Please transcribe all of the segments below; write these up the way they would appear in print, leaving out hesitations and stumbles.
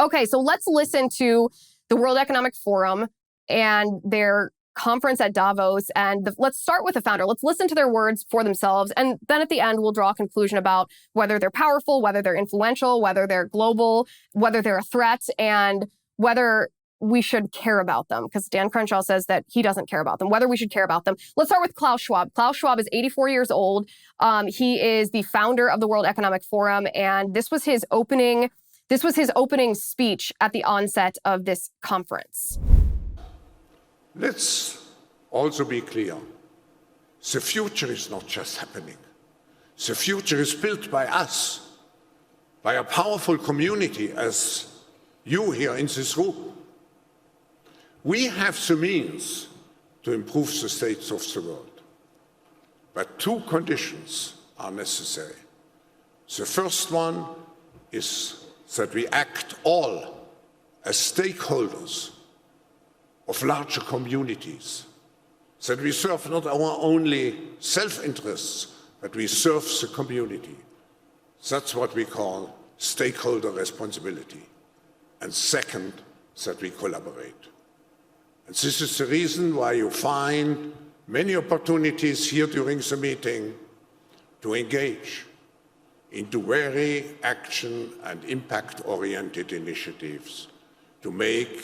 Okay, so let's listen to the World Economic Forum and their conference at Davos. And let's start with the founder. Let's listen to their words for themselves. And then at the end, we'll draw a conclusion about whether they're powerful, whether they're influential, whether they're global, whether they're a threat, and whether we should care about them, because Dan Crenshaw says that he doesn't care about them, whether we should care about them. Let's start with Klaus Schwab. Klaus Schwab is 84 years old. He is the founder of the World Economic Forum, and this was his opening speech at the onset of this conference. Let's also be clear. The future is not just happening. The future is built by us, by a powerful community as you here in this room. We have the means to improve the states of the world, but two conditions are necessary. The first one is that we act all as stakeholders of larger communities, that we serve not our only self-interests, but we serve the community. That's what we call stakeholder responsibility. And second, that we collaborate. And this is the reason why you find many opportunities here during the meeting to engage into very action and impact-oriented initiatives to make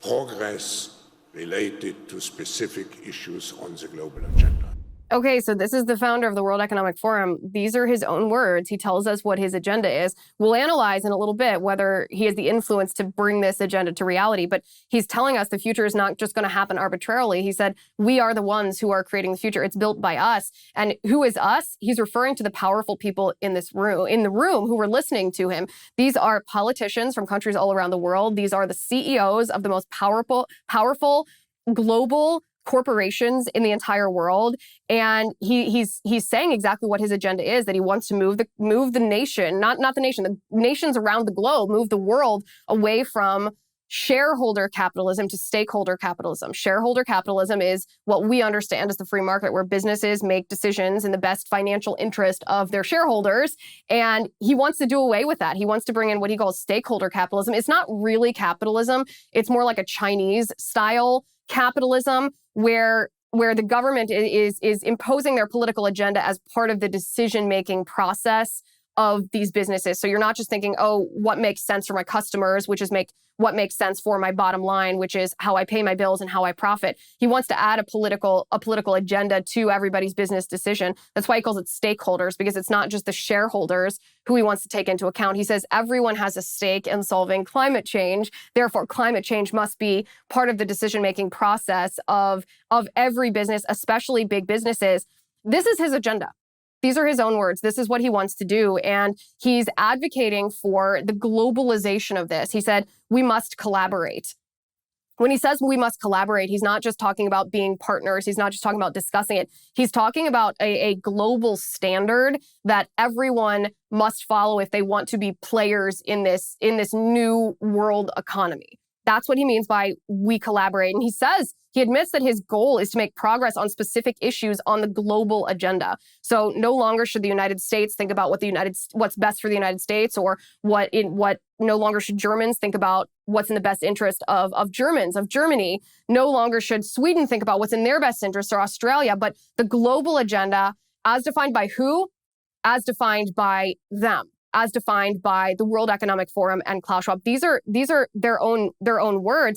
progress related to specific issues on the global agenda. Okay, so this is the founder of the World Economic Forum. These are his own words. He tells us what his agenda is. We'll analyze in a little bit whether he has the influence to bring this agenda to reality, but he's telling us the future is not just going to happen arbitrarily. He said, we are the ones who are creating the future. It's built by us. And who is us? He's referring to the powerful people in the room who were listening to him. These are politicians from countries all around the world. These are the CEOs of the most powerful global corporations in the entire world, and he's saying exactly what his agenda is, that he wants to move the nation, not the nation, the nations around the globe, move the world away from shareholder capitalism to stakeholder capitalism. Shareholder capitalism is what we understand as the free market, where businesses make decisions in the best financial interest of their shareholders. And he wants to do away with that. He wants to bring in what he calls stakeholder capitalism. It's not really capitalism. It's more like a Chinese style capitalism where the government is imposing their political agenda as part of the decision-making process of these businesses. So you're not just thinking, oh, what makes sense for my customers, which is what makes sense for my bottom line, which is how I pay my bills and how I profit. He wants to add a political agenda to everybody's business decision. That's why he calls it stakeholders, because it's not just the shareholders who he wants to take into account. He says everyone has a stake in solving climate change. Therefore, climate change must be part of the decision-making process of every business, especially big businesses. This is his agenda. These are his own words. This is what he wants to do. And he's advocating for the globalization of this. He said, we must collaborate. When he says we must collaborate, he's not just talking about being partners. He's not just talking about discussing it. He's talking about a global standard that everyone must follow if they want to be players in this new world economy. That's what he means by we collaborate. And he admits that his goal is to make progress on specific issues on the global agenda. So no longer should the United States think about what's best for the United States, or no longer should Germans think about what's in the best interest of Germans, of Germany. No longer should Sweden think about what's in their best interest, or Australia, but the global agenda, as defined by who? As defined by them. As defined by the World Economic Forum and Klaus Schwab. These are their own words.